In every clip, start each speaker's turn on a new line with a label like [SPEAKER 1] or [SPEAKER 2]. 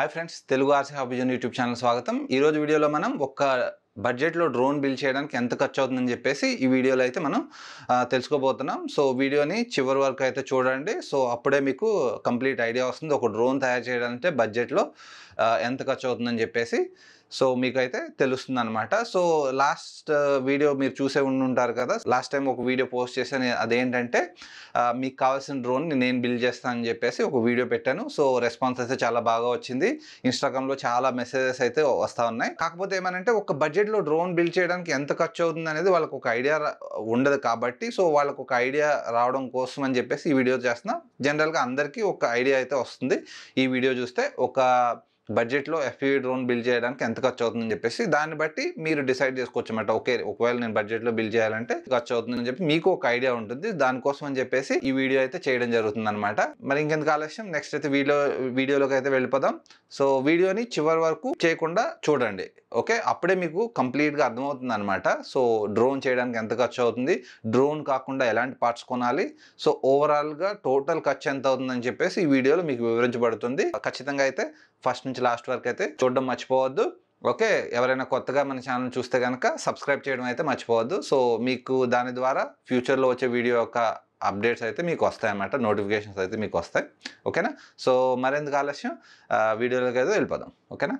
[SPEAKER 1] Hi friends, Telugu RC హాబీజన్ YouTube channel స్వాగతం. ఈరోజు వీడియోలో మనం ఒక బడ్జెట్లో డ్రోన్ బిల్డ్ చేయడానికి ఎంత ఖర్చు అవుతుందని చెప్పేసి ఈ వీడియోలో అయితే మనం తెలుసుకోబోతున్నాం. సో వీడియోని చివరి వరకు అయితే చూడండి. సో అప్పుడే మీకు కంప్లీట్ ఐడియా వస్తుంది ఒక డ్రోన్ తయారు చేయాలంటే బడ్జెట్లో ఎంత ఖర్చు అవుతుందని చెప్పేసి. సో మీకైతే తెలుస్తుందనమాట. సో లాస్ట్ వీడియో మీరు చూసే ఉంటారు కదా. లాస్ట్ టైం ఒక వీడియో పోస్ట్ చేశాను. అదేంటంటే మీకు కావాల్సిన డ్రోన్ని నేను బిల్డ్ చేస్తానని చెప్పేసి ఒక వీడియో పెట్టాను. సో రెస్పాన్స్ అయితే చాలా బాగా వచ్చింది. ఇన్స్టాగ్రామ్లో చాలా మెసేజెస్ అయితే వస్తూ ఉన్నాయి. కాకపోతే ఏమనంటే ఒక బడ్జెట్లో డ్రోన్ బిల్డ్ చేయడానికి ఎంత ఖర్చు అవుతుంది అనేది వాళ్ళకు ఒక ఐడియా ఉండదు కాబట్టి, సో వాళ్ళకు ఒక ఐడియా రావడం కోసం అని చెప్పేసి ఈ వీడియో చేస్తున్నా. జనరల్గా అందరికీ ఒక ఐడియా అయితే వస్తుంది ఈ వీడియో చూస్తే. ఒక బడ్జెట్లో FPV డ్రోన్ బిల్డ్ చేయడానికి ఎంత ఖర్చు అవుతుందని చెప్పేసి దాన్ని బట్టి మీరు డిసైడ్ చేసుకోవచ్చు అన్నమాట. ఓకే, ఒకవేళ నేను బడ్జెట్లో బిల్డ్ చేయాలంటే ఖర్చు అవుతుందని చెప్పి మీకు ఒక ఐడియా ఉంటుంది. దానికోసం అని చెప్పేసి ఈ వీడియో అయితే చేయడం జరుగుతుంది అనమాట. మరి ఇంకెందుకు ఆలస్యం, నెక్స్ట్ అయితే వీడియోలోకి అయితే వెళ్ళిపోదాం. సో వీడియోని చివరి వరకు చేయకుండా చూడండి. ఓకే, అప్పుడే మీకు కంప్లీట్గా అర్థమవుతుంది అనమాట. సో డ్రోన్ చేయడానికి ఎంత ఖర్చు అవుతుంది, డ్రోన్ కాకుండా ఎలాంటి పార్ట్స్ కొనాలి, సో ఓవరాల్గా టోటల్ ఖర్చు ఎంత అవుతుందని చెప్పేసి ఈ వీడియోలో మీకు వివరించబడుతుంది. ఖచ్చితంగా అయితే ఫస్ట్ నుంచి లాస్ట్ వరకు అయితే చూడడం మర్చిపోవద్దు. ఓకే, ఎవరైనా కొత్తగా మన ఛానల్ చూస్తే కనుక సబ్స్క్రైబ్ చేయడం అయితే మర్చిపోవద్దు. సో మీకు దాని ద్వారా ఫ్యూచర్లో వచ్చే వీడియో యొక్క అప్డేట్స్ అయితే మీకు వస్తాయి అన్నమాట, నోటిఫికేషన్స్ అయితే మీకు వస్తాయి. ఓకేనా, సో మరెందుకు ఆలస్యం, వీడియోలోకి అయితే వెళ్ళిపోదాం. ఓకేనా.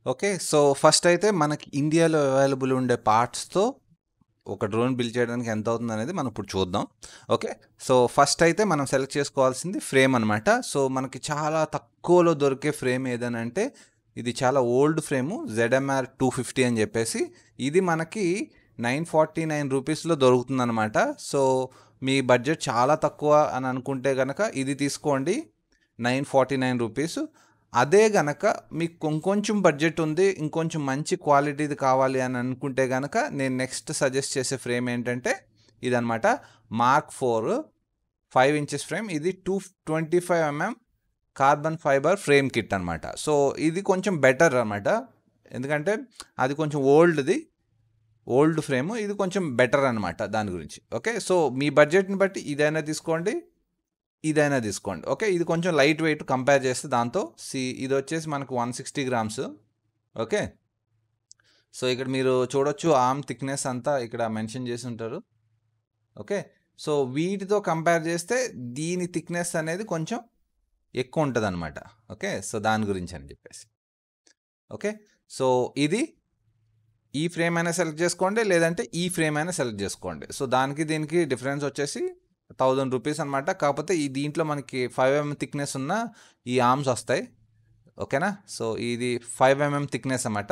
[SPEAKER 1] ఓకే, సో ఫస్ట్ అయితే మనకి ఇండియాలో అవైలబుల్ ఉండే పార్ట్స్తో ఒక డ్రోన్ బిల్డ్ చేయడానికి ఎంత అవుతుంది అనేది మనం ఇప్పుడు చూద్దాం. ఓకే, సో ఫస్ట్ అయితే మనం సెలెక్ట్ చేసుకోవాల్సింది ఫ్రేమ్ అనమాట. సో మనకి చాలా తక్కువలో దొరికే ఫ్రేమ్ ఏదనంటే ఇది చాలా ఓల్డ్ ఫ్రేము, ZMR 250 అని చెప్పేసి. ఇది మనకి 949 రూపీస్లో దొరుకుతుంది అనమాట. సో మీ బడ్జెట్ చాలా తక్కువ అని అనుకుంటే కనుక ఇది తీసుకోండి, 949 రూపీస్. అదే గనక మీకు ఇంకొంచెం బడ్జెట్ ఉంది, ఇంకొంచెం మంచి క్వాలిటీది కావాలి అని అనుకుంటే కనుక నేను నెక్స్ట్ సజెస్ట్ చేసే ఫ్రేమ్ ఏంటంటే ఇదనమాట, Mark 4 5 inches ఫ్రేమ్. ఇది 225 mm carbon fibre frame kit అనమాట. సో ఇది కొంచెం బెటర్ అనమాట, ఎందుకంటే అది కొంచెం ఓల్డ్ ఫ్రేమ్, ఇది కొంచెం బెటర్ అనమాట దాని గురించి. ఓకే, సో మీ బడ్జెట్ని బట్టి ఇదైనా తీసుకోండి, ఇదైనా తీసుకోండి. ఓకే, ఇది కొంచెం లైట్ వెయిట్ కంపేర్ చేస్తే దాంతో. ఇది వచ్చేసి మనకు 160 grams. ఓకే, సో ఇక్కడ మీరు చూడొచ్చు ఆర్మ్ థిక్నెస్ అంతా ఇక్కడ మెన్షన్ చేసి ఉంటారు. ఓకే, సో వీటితో కంపేర్ చేస్తే దీని థిక్నెస్ అనేది కొంచెం ఎక్కువ ఉంటుంది అనమాట. ఓకే, సో దాని గురించి అని చెప్పేసి. ఓకే, సో ఈ ఫ్రేమ్ అయినా సెలెక్ట్ చేసుకోండి, లేదంటే ఈ ఫ్రేమ్ అయినా సెలెక్ట్ చేసుకోండి. సో దానికి దీనికి డిఫరెన్స్ వచ్చేసి 1000 రూపీస్ అనమాట. కాకపోతే ఈ దీంట్లో మనకి 5 mm థిక్నెస్ ఉన్న ఈ ఆర్మ్స్ వస్తాయి. ఓకేనా, సో ఇది 5 mm థిక్నెస్ అన్నమాట.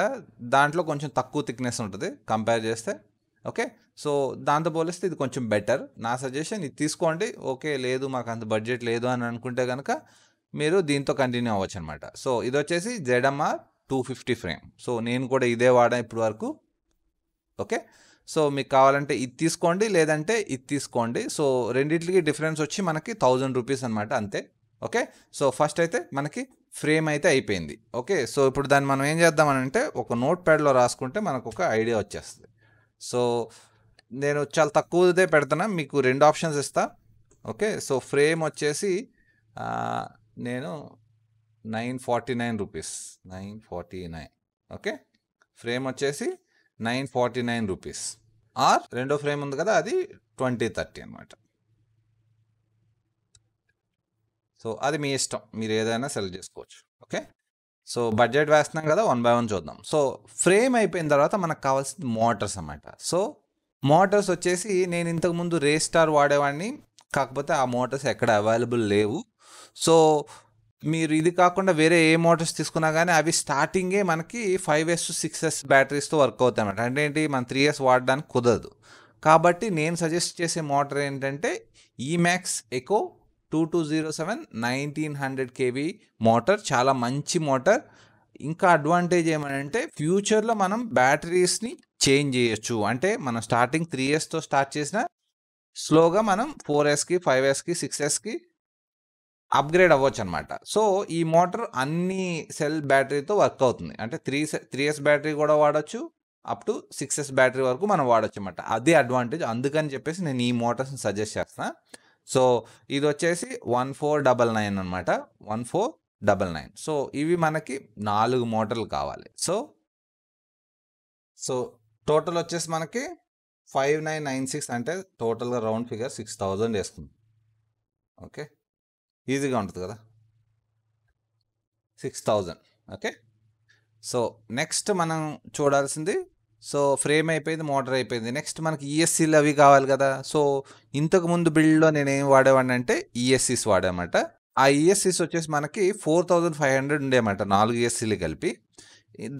[SPEAKER 1] దాంట్లో కొంచెం తక్కువ థిక్నెస్ ఉంటుంది కంపేర్ చేస్తే. ఓకే, సో దాంతో పోలిస్తే ఇది కొంచెం బెటర్. నా సజెషన్ ఇది తీసుకోండి. ఓకే, లేదు మాకు అంత బడ్జెట్ లేదు అని అనుకుంటే కనుక మీరు దీంతో కంటిన్యూ అవ్వచ్చు అనమాట. సో ఇది వచ్చేసి ZMR 250 ఫ్రేమ్. సో నేను కూడా ఇదే వాడా ఇప్పుడు వరకు. ఓకే, సో మీకు కావాలంటే ఇది తీసుకోండి, లేదంటే ఇది తీసుకోండి. సో రెండింటికి డిఫరెన్స్ వచ్చి మనకి 1000 రూపీస్ అనమాట, అంతే. ఓకే, సో ఫస్ట్ అయితే మనకి ఫ్రేమ్ అయితే అయిపోయింది. ఓకే, సో ఇప్పుడు దాన్ని మనం ఏం చేద్దామనంటే ఒక నోట్ ప్యాడ్లో రాసుకుంటే మనకు ఒక ఐడియా వచ్చేస్తుంది. సో నేను చాలా తక్కువదే పెడుతున్నా, మీకు 2 ఆప్షన్స్ ఇస్తా. ఓకే, సో ఫ్రేమ్ వచ్చేసి నేను 949 రూపీస్, 949. ఓకే, ఫ్రేమ్ వచ్చేసి 949 రూపీస్. ఆర్ రెండో ఫ్రేమ్ ఉంది కదా, అది 2030 అనమాట. సో అది మీ ఇష్టం, మీరు ఏదైనా సెలెక్ట్ చేసుకోవచ్చు. ఓకే, సో బడ్జెట్ వేస్తున్నాం కదా, 1 by 1 చూద్దాం. సో ఫ్రేమ్ అయిపోయిన తర్వాత మనకు కావాల్సింది మోటార్స్ అన్నమాట. సో మోటార్స్ వచ్చేసి నేను ఇంతకుముందు రేస్టార్ వాడేవాడిని, కాకపోతే ఆ మోటార్స్ ఎక్కడ అవైలబుల్ లేవు. సో మీరు ఇది కాకుండా వేరే ఏ మోటార్స్ తీసుకున్నా కానీ అవి స్టార్టింగే మనకి 5S 6S బ్యాటరీస్తో వర్క్ అవుతాయి అన్నమాట. అంటే ఏంటి, మన 3S వాడడానికి కుదరదు. కాబట్టి నేను సజెస్ట్ చేసే మోటార్ ఏంటంటే EMAX ECO 2207 1900 kV మోటార్. చాలా మంచి మోటార్. ఇంకా అడ్వాంటేజ్ ఏమనంటే ఫ్యూచర్లో మనం బ్యాటరీస్ని చేంజ్ చేయొచ్చు. అంటే మనం స్టార్టింగ్ 3Sతో స్టార్ట్ చేసిన స్లోగా మనం 4Sకి 5Sకి 6Sకి అప్గ్రేడ్ అవ్వచ్చు అనమాట. సో ఈ మోటార్ అన్ని సెల్ బ్యాటరీతో వర్క్ అవుతుంది. అంటే 3S బ్యాటరీ కూడా వాడచ్చు, అప్ టు 6S బ్యాటరీ వరకు మనం వాడచ్చు అనమాట. అదే అడ్వాంటేజ్. అందుకని చెప్పేసి నేను ఈ మోటార్స్ని సజెస్ట్ చేస్తాను. సో ఇది వచ్చేసి 1499 అనమాట, 1499. సో ఇవి మనకి 4 మోటార్లు కావాలి. సో టోటల్ వచ్చేసి మనకి 5996, అంటే టోటల్గా రౌండ్ ఫిగర్ 6000 వేసుకుంది. ఓకే, ఈజీగా ఉంటుంది కదా, 6000. ఓకే, సో నెక్స్ట్ మనం చూడాల్సింది, సో ఫ్రేమ్ అయిపోయింది, మోటార్ అయిపోయింది. నెక్స్ట్ మనకి ఈఎస్సీలు అవి కావాలి కదా. సో ఇంతకు ముందు బిల్డ్లో నేను ఏం వాడేవాడిని అంటే ఈఎస్సీస్ వాడామాట. ఆ ఈఎస్సీస్ వచ్చేసి మనకి 4500 ఉండేమాట, 4 ఈఎస్సీలు కలిపి.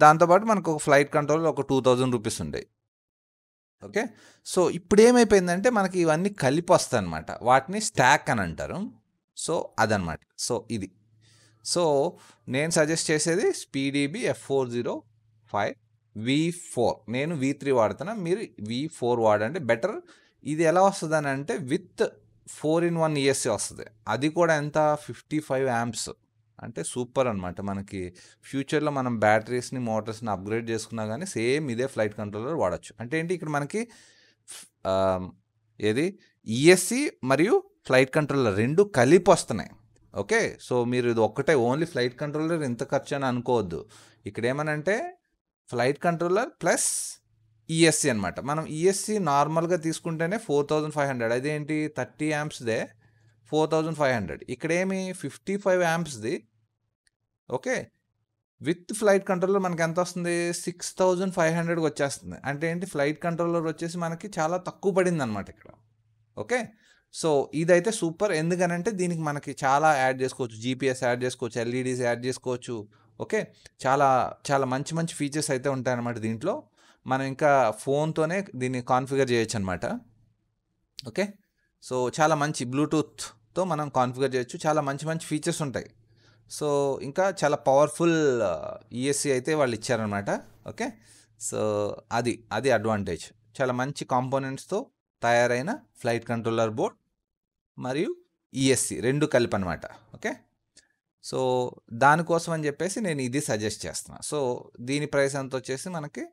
[SPEAKER 1] దాంతోపాటు మనకు ఒక ఫ్లైట్ కంట్రోల్ ఒక 2000 రూపీస్ ఉండేవి. ఓకే, సో ఇప్పుడు ఏమైపోయిందంటే మనకి ఇవన్నీ కలిపి వస్తాయి అనమాట, వాటిని స్టాక్ అని అంటారు. సో అదనమాట. సో ఇది, సో నేను సజెస్ట్ చేసేది స్పీడీబీ F405 V4. నేను V3 వాడుతున్నా, మీరు V4 వాడండి బెటర్. ఇది ఎలా వస్తుంది అని అంటే విత్ 4-in-1 ESC వస్తుంది. అది కూడా ఎంత, 55 amps, అంటే సూపర్ అనమాట. మనకి ఫ్యూచర్లో మనం బ్యాటరీస్ని మోటార్స్ని అప్గ్రేడ్ చేసుకున్నా కానీ సేమ్ ఇదే ఫ్లైట్ కంట్రోలర్ వాడచ్చు. అంటే ఏంటి, ఇక్కడ మనకి ఏది ఈఎస్సి మరియు ఫ్లైట్ కంట్రోలర్ రెండు కలిపి వస్తున్నాయి. ఓకే, సో మీరు ఇది ఒక్కటే ఓన్లీ ఫ్లైట్ కంట్రోలర్ ఇంత ఖర్చు అని అనుకోవద్దు. ఇక్కడ ఏమనంటే ఫ్లైట్ కంట్రోలర్ ప్లస్ ఈఎస్సి అనమాట. మనం ఈఎస్సి నార్మల్గా తీసుకుంటేనే 4500, అదేంటి 30 amps-దే 4500. ఇక్కడేమి 55 amps-ది. ఓకే, విత్ ఫ్లైట్ కంట్రోలర్ మనకి ఎంత వస్తుంది, 6500కి వచ్చేస్తుంది. అంటే ఏంటి, ఫ్లైట్ కంట్రోలర్ వచ్చేసి మనకి చాలా తక్కువ పడింది అనమాట ఇక్కడ. ఓకే, సో ఇదైతే సూపర్. ఎందుకనంటే దీనికి మనకి చాలా యాడ్ చేసుకోవచ్చు, జీపీఎస్ యాడ్ చేసుకోవచ్చు, ఎల్ఈడీస్ యాడ్ చేసుకోవచ్చు. ఓకే, చాలా చాలా మంచి మంచి ఫీచర్స్ అయితే ఉంటాయన్నమాట దీంట్లో. మనం ఇంకా ఫోన్తోనే దీన్ని కాన్ఫిగర్ చేయొచ్చు అనమాట. ఓకే, సో చాలా మంచి బ్లూటూత్తో మనం కాన్ఫిగర్ చేయొచ్చు, చాలా మంచి మంచి ఫీచర్స్ ఉంటాయి. సో ఇంకా చాలా పవర్ఫుల్ ఈఎస్సి అయితే వాళ్ళు ఇచ్చారనమాట. ఓకే, సో అది అడ్వాంటేజ్. చాలా మంచి కాంపోనెంట్స్తో తయారైన ఫ్లైట్ కంట్రోలర్ బోర్డ్ మరియు ఈఎస్సి రెండు కలిపి అనమాట. ఓకే, సో దానికోసం అని చెప్పేసి నేను ఇది సజెస్ట్ చేస్తున్నాను. సో దీని ప్రైస్ ఎంత వచ్చేసి మనకి,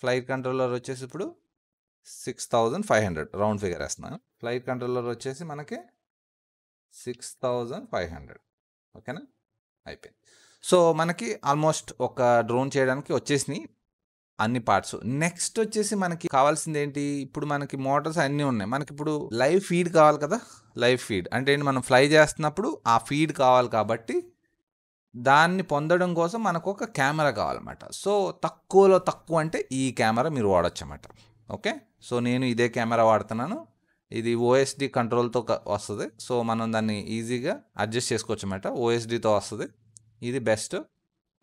[SPEAKER 1] ఫ్లైట్ కంట్రోలర్ వచ్చేసి ఇప్పుడు 6500, రౌండ్ ఫిగర్ వేస్తున్నాను. ఫ్లైట్ కంట్రోలర్ వచ్చేసి మనకి 6500. ఓకేనా, అయిపోయింది. సో మనకి ఆల్మోస్ట్ ఒక డ్రోన్ చేయడానికి వచ్చేసినాయి అన్ని పార్ట్స్. నెక్స్ట్ వచ్చేసి మనకి కావాల్సింది ఏంటి, ఇప్పుడు మనకి మోటార్స్ అన్నీ ఉన్నాయి. మనకి ఇప్పుడు లైవ్ ఫీడ్ కావాలి కదా. లైవ్ ఫీడ్ అంటే ఏంటి, మనం ఫ్లై చేస్తున్నప్పుడు ఆ ఫీడ్ కావాలి కాబట్టి దాన్ని పొందడం కోసం మనకు ఒక కెమెరా కావాలన్నమాట. సో తక్కువలో తక్కువ అంటే ఈ కెమెరా మీరు వాడచ్చు అన్నమాట. ఓకే, సో నేను ఇదే కెమెరా వాడుతున్నాను. ఇది ఓఎస్డి కంట్రోల్తో వస్తుంది. సో మనం దాన్ని ఈజీగా అడ్జస్ట్ చేసుకోవచ్చు అన్నమాట. ఓఎస్డితో వస్తుంది. ఇది బెస్ట్,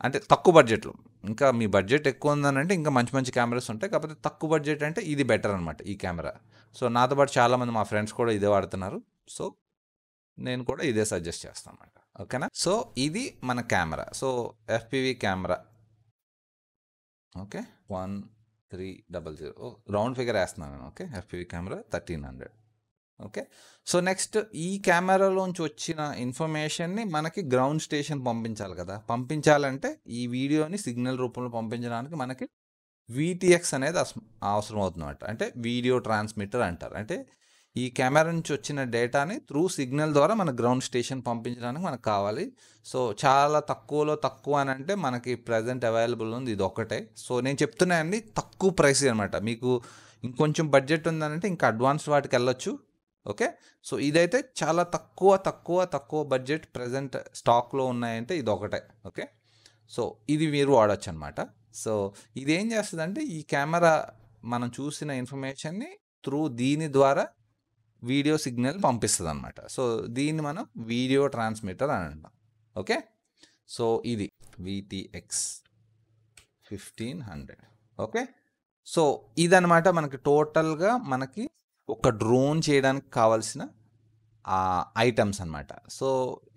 [SPEAKER 1] అంటే తక్కువ బడ్జెట్లో. ఇంకా మీ బడ్జెట్ ఎక్కువ ఉందనంటే ఇంకా మంచి మంచి కెమెరాస్ ఉంటాయి, కాకపోతే తక్కువ బడ్జెట్ అంటే ఇది బెటర్ అనమాట ఈ కెమెరా. సో నాతో పాటు చాలామంది మా ఫ్రెండ్స్ కూడా ఇదే వాడుతున్నారు. సో నేను కూడా ఇదే సజెస్ట్ చేస్తాను అన్నమాట. ఓకేనా, సో ఇది మన camera. So FPV camera. Okay, 1300 round figure వేస్తున్నాను నేను. Okay, FPV camera 1300. Okay, so next ఈ కెమెరాలోంచి వచ్చిన ఇన్ఫర్మేషన్ని మనకి గ్రౌండ్ స్టేషన్ పంపించాలి కదా. పంపించాలంటే ఈ వీడియోని సిగ్నల్ రూపంలో పంపించడానికి మనకి VTX అనేది అవసరం అవుతుందన్నమాట. అంటే వీడియో ట్రాన్స్మిటర్ అంటారు. అంటే ఈ కెమెరా నుంచి వచ్చిన డేటాని త్రూ సిగ్నల్ ద్వారా మన గ్రౌండ్ స్టేషన్ పంపించడానికి మనకు కావాలి. సో చాలా తక్కువలో తక్కువ అని అంటే మనకి ప్రజెంట్ అవైలబుల్ ఉంది ఇది ఒకటే. సో నేను చెప్తున్నానండి తక్కువ ప్రైస్ అనమాట. మీకు ఇంకొంచెం బడ్జెట్ ఉందనంటే ఇంకా అడ్వాన్స్ వాటికి వెళ్ళొచ్చు. ఓకే, సో ఇదైతే చాలా తక్కువ బడ్జెట్ ప్రజెంట్ స్టాక్లో ఉన్నాయంటే ఇది ఒకటే. ఓకే, సో ఇది మీరు వాడచ్చు అనమాట. సో ఇదేం చేస్తుందంటే ఈ కెమెరా మనం చూసిన ఇన్ఫర్మేషన్ని త్రూ దీని ద్వారా వీడియో సిగ్నల్ పంపిస్తుంది అనమాట. సో దీన్ని మనం వీడియో ట్రాన్స్మిటర్ అని అంటాం. ఓకే, సో ఇది VTX 1500. ఓకే, సో ఇదనమాట మనకి టోటల్గా మనకి ఒక డ్రోన్ చేయడానికి కావాల్సిన ఐటమ్స్ అనమాట. సో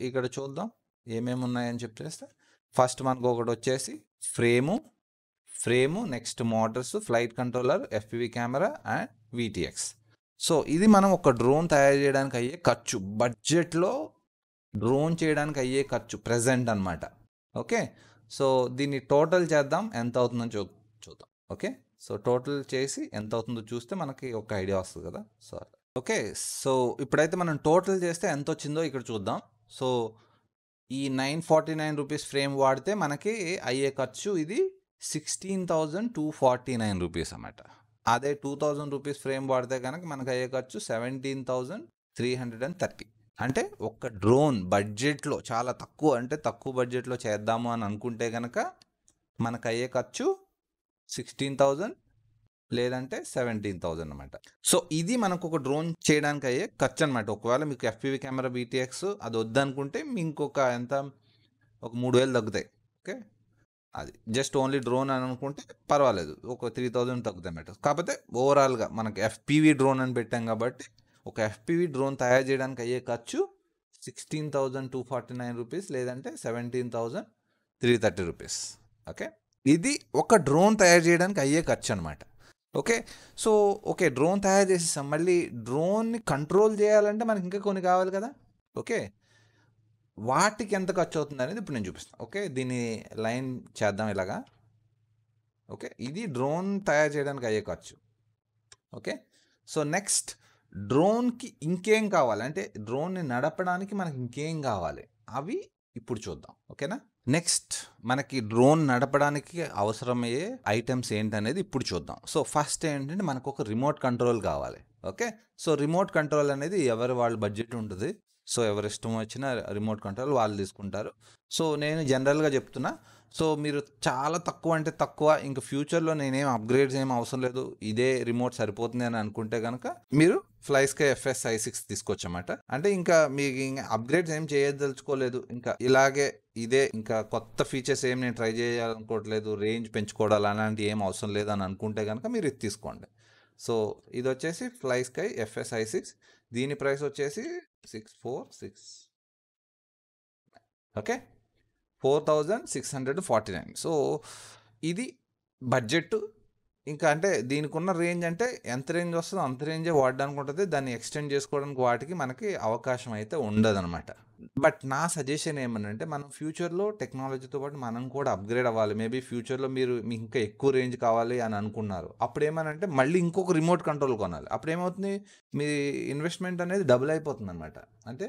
[SPEAKER 1] ఇక్కడ చూద్దాం ఏమేమి ఉన్నాయని చెప్పేస్తే, ఫస్ట్ మనకు ఒకటి వచ్చేసి frame, next Motors, flight controller, FPV camera and VTX. So ఇది మనం ఒక డ్రోన్ తయారు చేయడానికి అయ్యే ఖర్చు, బడ్జెట్లో డ్రోన్ చేయడానికి అయ్యే ఖర్చు ప్రజెంట్ అనమాట. ఓకే, సో దీన్ని టోటల్ చేద్దాం ఎంత అవుతుందని చూద్దాం. ఓకే, సో టోటల్ చేసి ఎంత అవుతుందో చూస్తే మనకి ఒక ఐడియా వస్తుంది కదా. So okay. సో, ఇప్పుడైతే మనం టోటల్ చేస్తే ఎంతొచ్చిందో ఇక్కడ చూద్దాం. సో, ఈ ₹949 ఫ్రేమ్ వాడితే మనకి అయ్యే ఖర్చు ఇది ₹16,249 అన్నమాట. అదే ₹2,000 ఫ్రేమ్ వాడితే గనక మనకు అయ్యే ఖర్చు 17,330. అంటే ఒక డ్రోన్ బడ్జెట్‌లో చాలా తక్కువ, అంటే తక్కువ బడ్జెట్‌లో చేద్దాము అని అనుకుంటే గనక మనకు అయ్యే ఖర్చు 16,000 లేదంటే 17,000 అనమాట. సో ఇది మనకు ఒక డ్రోన్ చేయడానికి అయ్యే ఖర్చు అనమాట. ఒకవేళ మీకు ఎఫ్పివి కెమెరా బీటీఎక్స్ అది వద్దనుకుంటే మీ ఇంకొక ఎంత ఒక 3,000 తగ్గుతాయి. ఓకే, అది జస్ట్ ఓన్లీ డ్రోన్ అని అనుకుంటే పర్వాలేదు, ఒక 3,000 తగ్గుతాయి అన్నమాట. కాకపోతే ఓవరాల్గా మనకి ఎఫ్పివి డ్రోన్ అని పెట్టాం కాబట్టి ఒక ఎఫ్పివి డ్రోన్ తయారు చేయడానికి అయ్యే ఖర్చు ₹16,249 లేదంటే ₹17,330. ఓకే, ఇది ఒక డ్రోన్ తయారు చేయడానికి అయ్యే ఖర్చు అనమాట. ఓకే, సో ఓకే డ్రోన్ తయారు చేసేసాం, మళ్ళీ డ్రోన్ని కంట్రోల్ చేయాలంటే మనకి ఇంకా కొన్ని కావాలి కదా. ఓకే, వాటికి ఎంత ఖర్చు అవుతుంది అనేది ఇప్పుడు నేను చూపిస్తాను. ఓకే, దీన్ని లైన్ చేద్దాం ఇలాగా. ఓకే, ఇది డ్రోన్ తయారు చేయడానికి అయ్యే ఖర్చు. ఓకే, సో నెక్స్ట్ డ్రోన్కి ఇంకేం కావాలి, అంటే డ్రోన్ని నడపడానికి మనకి ఇంకేం కావాలి అవి ఇప్పుడు చూద్దాం. ఓకేనా, నెక్స్ట్ మనకి డ్రోన్ నడపడానికి అవసరమయ్యే ఐటమ్స్ ఏంటనేది ఇప్పుడు చూద్దాం. సో ఫస్ట్ ఏంటంటే మనకు ఒక రిమోట్ కంట్రోల్ కావాలి. ఓకే, సో రిమోట్ కంట్రోల్ అనేది ఎవరి వాళ్ళ బడ్జెట్ ఉంటుంది. సో ఎవరి ఇష్టం వచ్చిన రిమోట్ కంట్రోల్ వాళ్ళు తీసుకుంటారు. సో నేను జనరల్గా చెప్తున్నా, సో మీరు చాలా తక్కువ అంటే తక్కువ, ఇంకా ఫ్యూచర్లో నేనేం అప్గ్రేడ్స్ ఏం అవసరం లేదు, ఇదే రిమోట్ సరిపోతుంది అని అనుకుంటే కనుక మీరు ఫ్లైస్కై FS-i6 తీసుకోవచ్చన్నమాట. అంటే ఇంకా మీకు ఇంకా అప్గ్రేడ్స్ ఏం చేయదలుచుకోలేదు, ఇంకా ఇలాగే ఇదే, ఇంకా కొత్త ఫీచర్స్ ఏం నేను ట్రై చేయాలనుకోవట్లేదు, రేంజ్ పెంచుకోవడాలి అలాంటి ఏం అవసరం లేదు అని అనుకుంటే కనుక మీరు ఇది తీసుకోండి. సో ఇది వచ్చేసి ఫ్లైస్కై FS-i6, దీని ప్రైస్ వచ్చేసి 646, ఓకే, 4,649. సో ఇది బడ్జెట్. ఇంకా అంటే దీనికి ఉన్న రేంజ్ అంటే ఎంత రేంజ్ వస్తుందో అంత రేంజే వాడడానికి ఉంటుంది, దాన్ని ఎక్స్టెండ్ చేసుకోవడానికి వాటికి మనకి అవకాశం అయితే ఉండదన్నమాట. బట్ నా సజెషన్ ఏమనంటే మనం ఫ్యూచర్లో టెక్నాలజీతో పాటు మనం కూడా అప్గ్రేడ్ అవ్వాలి. మేబీ ఫ్యూచర్లో మీకు ఇంకా ఎక్కువ రేంజ్ కావాలి అని అనుకున్నారు, అప్పుడు ఏమనంటే మళ్ళీ ఇంకొక రిమోట్ కంట్రోల్ కొనాలి. అప్పుడు ఏమవుతుంది, మీ ఇన్వెస్ట్మెంట్ అనేది డబుల్ అయిపోతుంది అనమాట. అంటే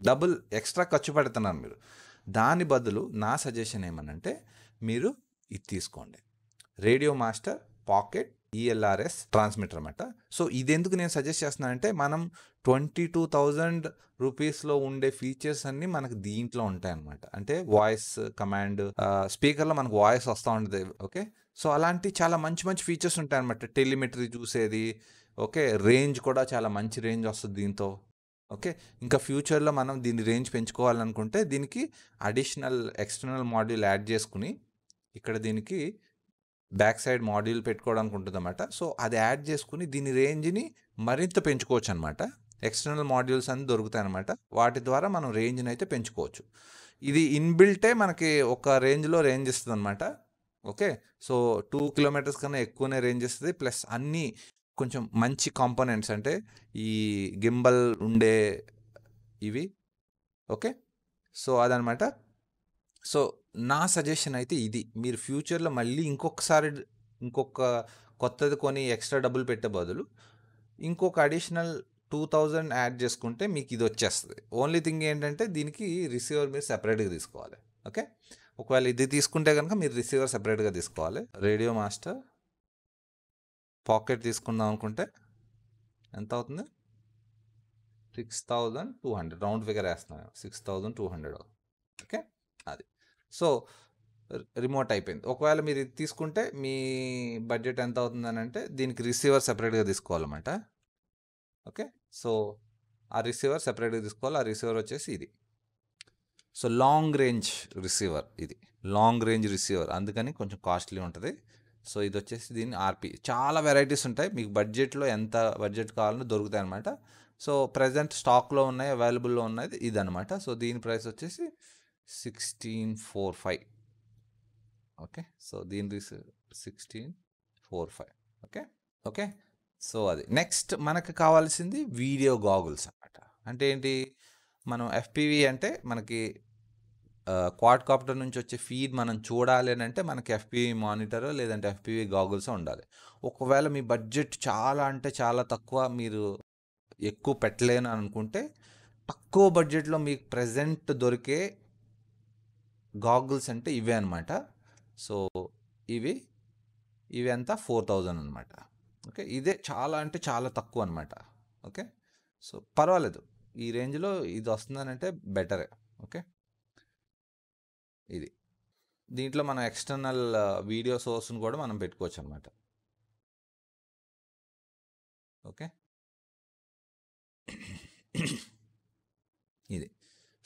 [SPEAKER 1] డబుల్ ఎక్స్ట్రా ఖర్చు పెడుతున్నారు మీరు. దాని బదులు నా సజెషన్ ఏమనంటే మీరు ఇది తీసుకోండి, radio master pocket ELRS transmitter అనమాట. సో ఇది ఎందుకు నేను సజెస్ట్ చేస్తున్నానంటే మనం 22,000 రూపీస్లో ఉండే ఫీచర్స్ అన్నీ మనకు దీంట్లో ఉంటాయన్నమాట. అంటే వాయిస్ కమాండ్, స్పీకర్లో మనకు వాయిస్ వస్తూ ఉంటుంది. ఓకే, సో అలాంటి చాలా మంచి మంచి ఫీచర్స్ ఉంటాయన్నమాట. టెలిమెట్రీ చూసేది, ఓకే, రేంజ్ కూడా చాలా మంచి రేంజ్ వస్తుంది దీంతో. ఓకే, ఇంకా ఫ్యూచర్లో మనం దీని రేంజ్ పెంచుకోవాలనుకుంటే దీనికి అడిషనల్ ఎక్స్టర్నల్ మాడ్యూల్ యాడ్ చేసుకుని ఇక్కడ దీనికి బ్యాక్ సైడ్ మాడ్యూల్ పెట్టుకోవడానికి ఉంటుంది అన్నమాట. సో అది యాడ్ చేసుకుని దీని రేంజ్ని మరింత పెంచుకోవచ్చు అనమాట. ఎక్స్టర్నల్ మాడ్యూల్స్ అన్ని దొరుకుతాయి అనమాట, వాటి ద్వారా మనం రేంజ్ని అయితే పెంచుకోవచ్చు. ఇది ఇన్బిల్టే మనకి ఒక రేంజ్లో రేంజ్ ఇస్తుంది అనమాట. ఓకే, సో 2 కిలోమీటర్స్ కన్నా ఎక్కువనే రేంజ్ ఇస్తుంది, ప్లస్ అన్నీ కొంచెం మంచి కాంపోనెంట్స్, అంటే ఈ గింబల్ ఉండే ఇవి. ఓకే, సో అదనమాట. సో నా సజెషన్ అయితే ఇది, మీరు ఫ్యూచర్లో మళ్ళీ ఇంకొక కొత్తది కొని ఎక్స్ట్రా డబ్బులు పెట్టే బదులు ఇంకొక అడిషనల్ 2,000 యాడ్ చేసుకుంటే మీకు ఇది వచ్చేస్తుంది. ఓన్లీ థింగ్ ఏంటంటే దీనికి రిసీవర్ మీరు సెపరేట్గా తీసుకోవాలి. ఓకే, ఒకవేళ ఇది తీసుకుంటే కనుక మీరు రిసీవర్ సెపరేట్గా తీసుకోవాలి. రేడియో మాస్టర్ పాకెట్ తీసుకుందాం అనుకుంటే ఎంత అవుతుంది, 6,200, రౌండ్ ఫిగర్ వేస్తున్నాను, 6,200. ఓకే, అది. సో రిమోట్ అయిపోయింది. ఒకవేళ మీరు ఇది తీసుకుంటే మీ బడ్జెట్ ఎంత అవుతుందని అంటే దీనికి రిసీవర్ సెపరేట్గా తీసుకోవాలన్నమాట. ఓకే, సో ఆ రిసీవర్ సెపరేట్గా తీసుకోవాలి. ఆ రిసీవర్ వచ్చేసి ఇది. సో లాంగ్ రేంజ్ రిసీవర్, ఇది లాంగ్ రేంజ్ రిసీవర్, అందుకని కొంచెం కాస్ట్లీ ఉంటుంది. సో ఇది వచ్చేసి దీన్ని RP, చాలా వెరైటీస్ ఉంటాయి, మీకు బడ్జెట్లో ఎంత బడ్జెట్ కావాలన్నా దొరుకుతాయి అనమాట. సో ప్రజెంట్ స్టాక్లో ఉన్నాయి, అవైలబుల్లో ఉన్నది ఇదనమాట. సో దీని ప్రైస్ వచ్చేసి 1645. ఓకే, సో దీని 1645. ఓకే ఓకే, సో అది. నెక్స్ట్ మనకు కావాల్సింది వీడియో గాగుల్స్ అనమాట. అంటే ఏంటి, మనం FPV అంటే మనకి క్వాడ్ కాప్టర్ నుంచి వచ్చే ఫీడ్ మనం చూడాలి అని అంటే మనకి FPV మానిటర్ లేదంటే FPV గాగుల్స్ ఉండాలి. ఒకవేళ మీ బడ్జెట్ చాలా అంటే చాలా తక్కువ, మీరు ఎక్కువ పెట్టలేను అనుకుంటే తక్కువ బడ్జెట్లో మీకు ప్రెజెంట్ దొరికే గాగుల్స్ అంటే ఇవే అనమాట. సో ఇవి ఇవి ఎంత 4000 అనమాట. ఓకే, ఇదే చాలా అంటే చాలా తక్కువ అనమాట. ఓకే, సో పర్వాలేదు, ఈ రేంజ్లో ఇది వస్తుందనంటే బెటరే. ఓకే, ఇది దీంట్లో మనం ఎక్స్టర్నల్ వీడియో సోర్స్ని కూడా మనం పెట్టుకోవచ్చు అనమాట. ఓకే, ఇది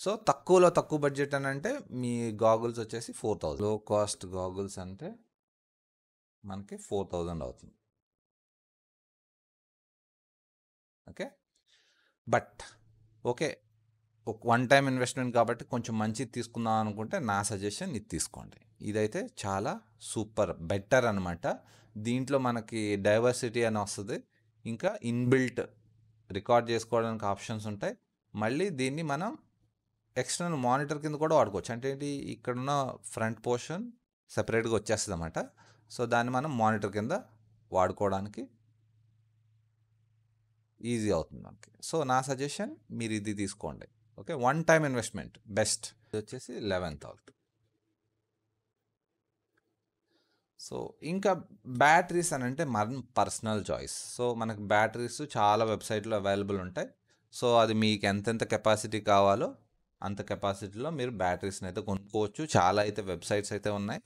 [SPEAKER 1] సో తక్కువలో తక్కువ బడ్జెట్ అని అంటే మీ గాగుల్స్ వచ్చేసి 4000. లో కాస్ట్ గాగుల్స్ అంటే మనకి 4000 అవుతుంది. ఓకే, బట్ ఓకే, ఒక వన్ టైం ఇన్వెస్ట్మెంట్ కాబట్టి కొంచెం మంచిది తీసుకుందాం అనుకుంటే నా సజెషన్ ఇది తీసుకోండి. ఇదైతే చాలా సూపర్ బెటర్ అనమాట. దీంట్లో మనకి డైవర్సిటీ అని వస్తుంది, ఇంకా ఇన్బిల్ట్ రికార్డ్ చేసుకోవడానికి ఆప్షన్స్ ఉంటాయి. మళ్ళీ దీన్ని మనం ఎక్స్టర్నల్ మానిటర్ కింద కూడా వాడుకోవచ్చు. అంటే ఏంటి, ఇక్కడున్న ఫ్రంట్ పోర్షన్ సెపరేట్గా వచ్చేస్తుంది అన్నమాట. సో దాన్ని మనం మానిటర్ కింద వాడుకోవడానికి ఈజీ అవుతుంది మనకి. సో నా సజెషన్ మీరు ఇది తీసుకోండి. Okay, one time investment best. ఇది వచ్చేసి 11,000. సో ఇంకా బ్యాటరీస్ అని అంటే మన పర్సనల్ చాయిస్. సో మనకు బ్యాటరీస్ చాలా వెబ్సైట్లో అవైలబుల్ ఉంటాయి. సో అది మీకు ఎంతెంత కెపాసిటీ కావాలో అంత కెపాసిటీలో మీరు బ్యాటరీస్ని అయితే కొనుక్కోవచ్చు. చాలా అయితే వెబ్సైట్స్ అయితే ఉన్నాయి.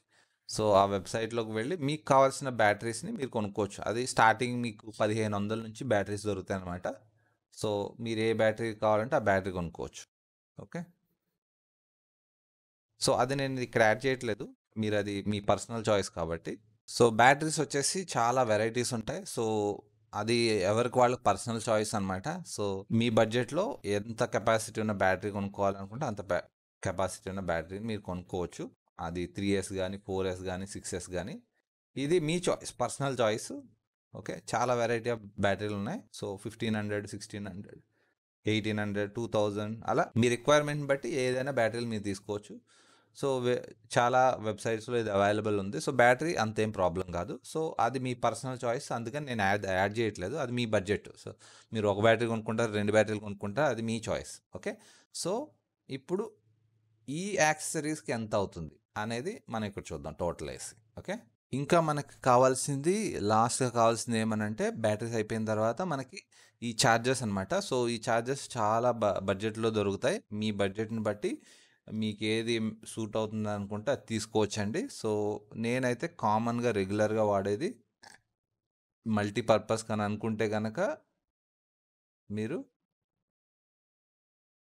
[SPEAKER 1] సో ఆ వెబ్సైట్లోకి వెళ్ళి మీకు కావాల్సిన బ్యాటరీస్ని మీరు కొనుక్కోవచ్చు. అది స్టార్టింగ్ మీకు 1500 నుంచి బ్యాటరీస్ దొరుకుతాయి అనమాట. సో మీరు ఏ బ్యాటరీ కావాలంటే ఆ బ్యాటరీ కొనుక్కోవచ్చు. ఓకే, సో అది నేను ఇక్కడ యాడ్ చేయట్లేదు, మీరు అది మీ పర్సనల్ చాయిస్ కాబట్టి. సో బ్యాటరీస్ వచ్చేసి చాలా వెరైటీస్ ఉంటాయి. సో అది ఎవరికి వాళ్ళకి పర్సనల్ చాయిస్ అనమాట. సో మీ బడ్జెట్లో ఎంత కెపాసిటీ ఉన్న బ్యాటరీ కొనుక్కోవాలనుకుంటే అంత కెపాసిటీ ఉన్న బ్యాటరీని మీరు కొనుక్కోవచ్చు. అది 3S కానీ 4S కానీ 6S కానీ, ఇది మీ చాయిస్, పర్సనల్ చాయిస్. ఓకే, చాలా వెరైటీ ఆఫ్ బ్యాటరీలు ఉన్నాయి. సో 1500, 1600, 1800, 2000 అలా మీ రిక్వైర్మెంట్ బట్టి ఏదైనా బ్యాటరీలు మీరు తీసుకోవచ్చు. సో చాలా వెబ్సైట్స్లో ఇది అవైలబుల్ ఉంది. సో బ్యాటరీ అంతేం ప్రాబ్లం కాదు. సో అది మీ పర్సనల్ చాయిస్, అందుకని నేను యాడ్ చేయట్లేదు. అది మీ బడ్జెట్. సో మీరు ఒక బ్యాటరీ కొనుక్కుంటారు, 2 బ్యాటరీలు కొనుక్కుంటారు, అది మీ చాయిస్. ఓకే, సో ఇప్పుడు ఈ యాక్సెసరీస్కి ఎంత అవుతుంది అనేది మనం ఇక్కడ చూద్దాం టోటల్ వేసి. ఓకే, ఇంకా మనకి కావాల్సింది లాస్ట్గా కావాల్సింది ఏమనంటే బ్యాటరీస్ అయిపోయిన తర్వాత మనకి ఈ ఛార్జర్స్ అనమాట. సో ఈ ఛార్జర్స్ చాలా బడ్జెట్లో దొరుకుతాయి. మీ బడ్జెట్ని బట్టి మీకు ఏది సూట్ అవుతుంది అనుకుంటే అది తీసుకోవచ్చండి. సో నేనైతే కామన్గా రెగ్యులర్గా వాడేది మల్టీపర్పస్ అని అనుకుంటే కనుక మీరు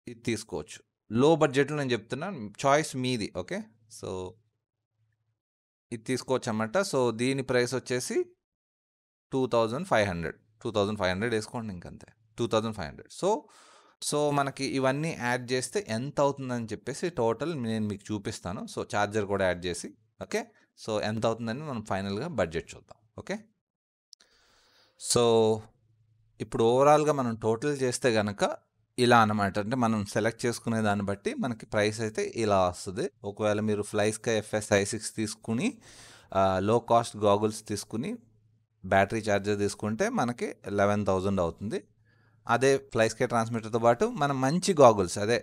[SPEAKER 1] ఇది తీసుకోవచ్చు. లో బడ్జెట్లో నేను చెప్తున్నాను, చాయిస్ మీది. ఓకే, సో ఇది తీసుకోవచ్చు అన్నమాట. సో దీని ప్రైస్ వచ్చేసి 2500 వేసుకోండి, ఇంకంతే 2500. సో మనకి ఇవన్నీ యాడ్ చేస్తే ఎంత అవుతుందని చెప్పేసి టోటల్ నేను మీకు చూపిస్తాను. సో ఛార్జర్ కూడా యాడ్ చేసి. ఓకే, సో ఎంత అవుతుందని మనం ఫైనల్గా బడ్జెట్ చూద్దాం. ఓకే, సో ఇప్పుడు ఓవరాల్గా మనం టోటల్ చేస్తే కనుక ఇలా అనమాట. అంటే మనం సెలెక్ట్ చేసుకునే దాన్ని బట్టి మనకి ప్రైస్ అయితే ఇలా వస్తుంది. ఒకవేళ మీరు ఫ్లైస్కై FS i6 తీసుకుని లో కాస్ట్ గాగుల్స్ తీసుకుని బ్యాటరీ ఛార్జర్ తీసుకుంటే మనకి 11,000 అవుతుంది. అదే ఫ్లైస్కై ట్రాన్స్మిటర్తో పాటు మనం మంచి గాగుల్స్, అదే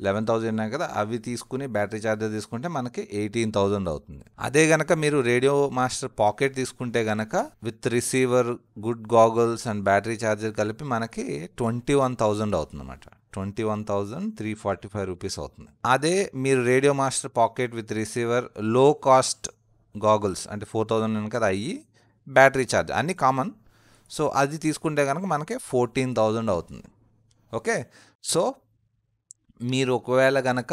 [SPEAKER 1] 11,000 ఉన్నాయి కదా, అవి తీసుకుని బ్యాటరీ ఛార్జర్ తీసుకుంటే మనకి 18,000 అవుతుంది. అదే గనక మీరు రేడియో మాస్టర్ పాకెట్ తీసుకుంటే గనక with receiver, good goggles and battery charger కలిపి మనకి 21,000 అవుతుంది అన్నమాట. 21,345 రూపీస్ అవుతుంది. అదే మీరు radio master pocket with receiver, లో కాస్ట్ గాగుల్స్ అంటే 4,000 కదా అయ్యి, బ్యాటరీ ఛార్జ్ అన్నీ కామన్. సో అది తీసుకుంటే కనుక మనకి 14,000 అవుతుంది. ఓకే, సో మీరు ఒకవేళ కనుక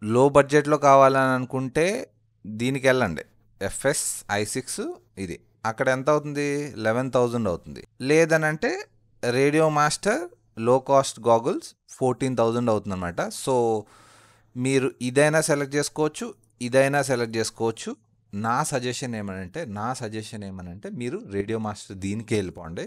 [SPEAKER 1] లో బడ్జెట్లో కావాలని అనుకుంటే దీనికి వెళ్ళండి, FS i6 ఇది. అక్కడ ఎంత అవుతుంది, 11,000 అవుతుంది. లేదనంటే రేడియో మాస్టర్ లో కాస్ట్ గాగుల్స్ 14,000 అవుతుంది అనమాట. సో మీరు ఇదైనా సెలెక్ట్ చేసుకోవచ్చు, ఇదైనా సెలెక్ట్ చేసుకోవచ్చు. నా సజెషన్ ఏమనంటే మీరు రేడియో మాస్టర్ దీనికి వెళ్ళిపోండి.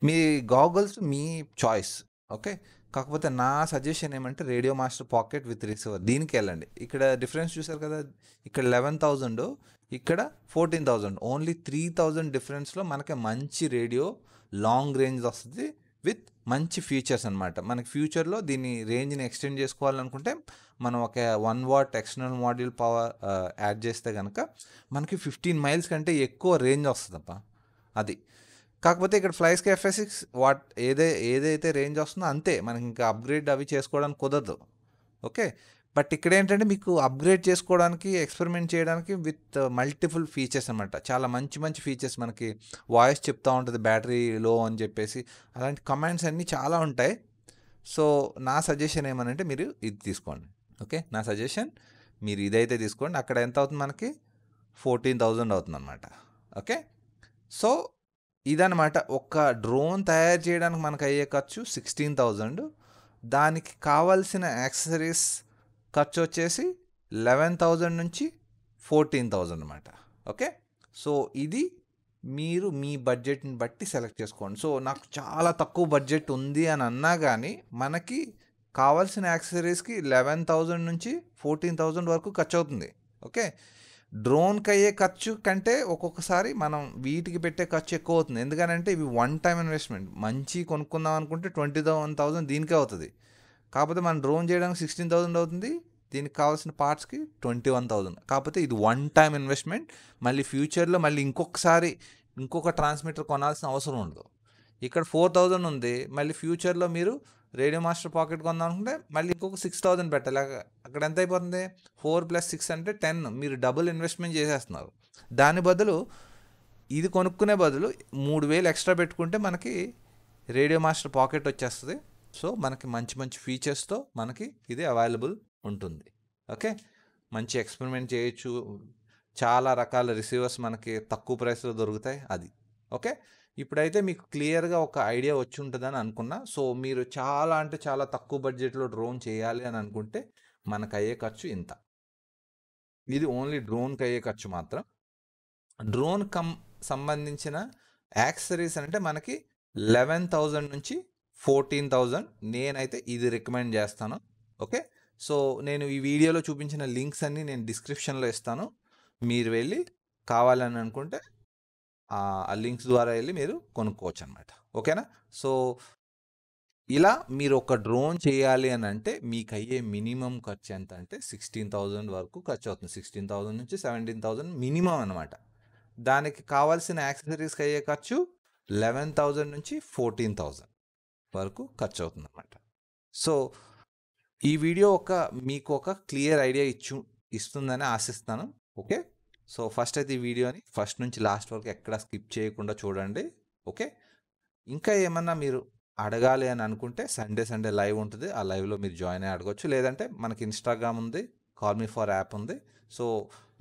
[SPEAKER 1] మీ గాగుల్స్ మీ చాయిస్. ఓకే. కాకపోతే నా సజెషన్ ఏమంటే radio master pocket with receiver దీనికి వెళ్ళండి. ఇక్కడ డిఫరెన్స్ చూసారు కదా! ఇక్కడ 11,000 ఇక్కడ 14,000 ఓన్లీ 3,000 డిఫరెన్స్‌లో మనకి మంచి రేడియో లాంగ్ రేంజ్ వస్తది. విత్ మంచి ఫీచర్స్ అనమాట. మనకి ఫ్యూచర్‌లో దీన్ని రేంజ్‌ని ఎక్స్టెండ్ చేసుకోవాలనుకుంటే మనం ఒక 1 what external module power add చేస్తే గనక మనకి 15 మైల్స్ కంటే ఎక్కువ రేంజ్ వస్తదబ్బా! అది. కాకపోతే ఇక్కడ ఫ్లైస్‌కి FS6 వాట్ ఏదైతే రేంజ్ వస్తుందో అంతే. మనకి ఇంకా అప్‌గ్రేడ్ అవి చేసుకోవడానికి కుదరదు. ఓకే. బట్ ఇక్కడేంటంటే మీకు అప్‌గ్రేడ్ చేసుకోవడానికి, ఎక్స్‌పెరిమెంట్ చేయడానికి విత్ మల్టిపుల్ ఫీచర్స్ అనమాట. చాలా మంచి మంచి ఫీచర్స్ మనకి వాయిస్ చెప్తా ఉంటది బ్యాటరీ లో అని చెప్పేసి. అలాంటి కమాండ్స్ అన్నీ చాలా ఉంటాయి. సో, నా సజెషన్ ఏమనంటే మీరు ఇది తీసుకోండి. ఓకే. నా సజెషన్ మీరు ఇదైతే తీసుకోండి. అక్కడ ఎంత అవుతుంది మనకి 14,000 అవుతుందనమాట. ఓకే. సో, ఇదనమాట. ఒక డ్రోన్ తయారు చేయడానికి మనకు అయ్యే ఖర్చు 16,000. దానికి కావాల్సిన యాక్సెసరీస్ ఖర్చు వచ్చేసి 11,000 నుంచి 14,000 అనమాట. ఓకే. సో, ఇది మీరు మీ బడ్జెట్‌ని బట్టి సెలెక్ట్ చేసుకోండి. సో, నాకు చాలా తక్కువ బడ్జెట్ ఉంది అని అన్నా గానీ మనకి కావాల్సిన యాక్సెసరీస్‌కి 11,000 నుంచి 14,000 వరకు ఖర్చవుతుంది. ఓకే. డ్రోన్‌కి అయ్యే ఖర్చు కంటే ఒక్కొక్కసారి మనం వీటికి పెట్టే ఖర్చు ఎక్కువ అవుతుంది. ఎందుకనంటే ఇవి వన్ టైమ్ ఇన్వెస్ట్‌మెంట్. మంచి కొనుక్కుందాం అనుకుంటే 21,000 దీనికే అవుతది. కాకపోతే మనం డ్రోన్ చేయడానికి 16,000 అవుతుంది. దీనికి కావాల్సిన పార్ట్స్‌కి 21,000. కాకపోతే ఇది వన్ టైమ్ ఇన్వెస్ట్‌మెంట్. మళ్ళీ ఫ్యూచర్‌లో మళ్ళీ ఇంకొక ట్రాన్స్మిటర్ కొనాల్సిన అవసరం ఉండదు. ఇక్కడ 4,000 ఉంది. మళ్ళీ ఫ్యూచర్‌లో మీరు రేడియో మాస్టర్ పాకెట్ కొందాం అనుకుంటే మళ్ళీ ఇంకొక 6,000 పెట్టాలి. అక్కడ ఎంత అయిపోతుంది? 4 + 6 అంటే 10. మీరు డబుల్ ఇన్వెస్ట్‌మెంట్ చేసేస్తున్నారు. దాని బదులు ఇది కొనుక్కునే బదులు 3,000 ఎక్స్ట్రా పెట్టుకుంటే మనకి రేడియో మాస్టర్ పాకెట్ వచ్చేస్తది. సో, మనకి మంచి మంచి ఫీచర్స్‌తో మనకి ఇది అవైలబుల్ ఉంటుంది. ఓకే. మంచి ఎక్స్‌పెరిమెంట్ చేయొచ్చు. చాలా రకాల రిసీవర్స్ మనకి తక్కువ ప్రైస్‌లో దొరుకుతాయి అది. ఓకే. ఇప్పుడైతే మీకు క్లియర్‌గా ఒక ఐడియా వచ్చి ఉంటదని అనుకున్నా. సో, మీరు చాలా అంటే చాలా తక్కువ బడ్జెట్‌లో డ్రోన్ చేయాలి అని అనుకుంటే మనకయ్యే ఖర్చు ఇంత. ఇది ఓన్లీ డ్రోన్‌కి అయ్యే ఖర్చు మాత్రం. డ్రోన్ సంబంధించిన యాక్సెసరీస్ అంటే మనకి 11,000 నుంచి 14,000 నేనైతే ఇది రికమెండ్ చేస్తాను. ఓకే. సో, నేను ఈ వీడియోలో చూపించిన లింక్స్ అన్నీ నేను డిస్క్రిప్షన్‌లో ఇస్తాను. మీరు వెళ్ళి కావాలని అనుకుంటే ఆ లింక్స్ ద్వారా వెళ్ళి మీరు కొనుక్కోవచ్చు అనమాట. ఓకేనా. సో, ఇలా మీరు ఒక డ్రోన్ చేయాలి అని అంటే మీకు అయ్యే మినిమం ఖర్చు ఎంత అంటే 16,000 వరకు ఖర్చు అవుతుంది. 16,000 నుంచి 17,000 మినిమం అనమాట. దానికి కావాల్సిన యాక్సెసరీస్కి అయ్యే ఖర్చు 11,000 నుంచి 14,000 వరకు ఖర్చు అవుతుంది అనమాట. సో, ఈ వీడియో మీకు ఒక క్లియర్ ఐడియా ఇస్తుందని ఆశిస్తాను. ఓకే. సో, ఫస్ట్ అయితే ఈ వీడియోని ఫస్ట్ నుంచి లాస్ట్ వరకు ఎక్కడ స్కిప్ చేయకుండా చూడండి. ఓకే. ఇంకా ఏమన్నా మీరు అడగాలి అని అనుకుంటే సండే లైవ్ ఉంటుంది. ఆ లైవ్‌లో మీరు జాయిన్ అయ్యి అడగొచ్చు. లేదంటే మనకి ఇన్‌స్టాగ్రామ్ ఉంది. కాల్ మీ ఫర్ యాప్ ఉంది. సో,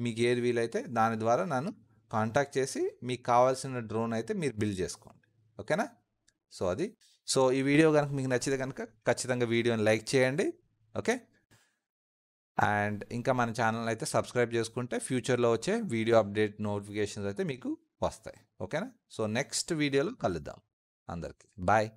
[SPEAKER 1] మీకు ఏది వీలైతే దాని ద్వారా నన్ను కాంటాక్ట్ చేసి మీకు కావాల్సిన డ్రోన్ అయితే మీరు బిల్డ్ చేసుకోండి. ఓకేనా. సో, అది. సో, ఈ వీడియో కనుక మీకు నచ్చితే కనుక ఖచ్చితంగా వీడియోని లైక్ చేయండి. ఓకే. అండ్ ఇంకా మన ఛానల్ అయితే సబ్స్క్రైబ్ చేసుకుంటే ఫ్యూచర్‌లో వచ్చే వీడియో అప్డేట్ నోటిఫికేషన్స్ అయితే మీకు వస్తాయి. ఓకేనా. సో, నెక్స్ట్ వీడియోలో కలుద్దాం. అందరికీ బాయ్.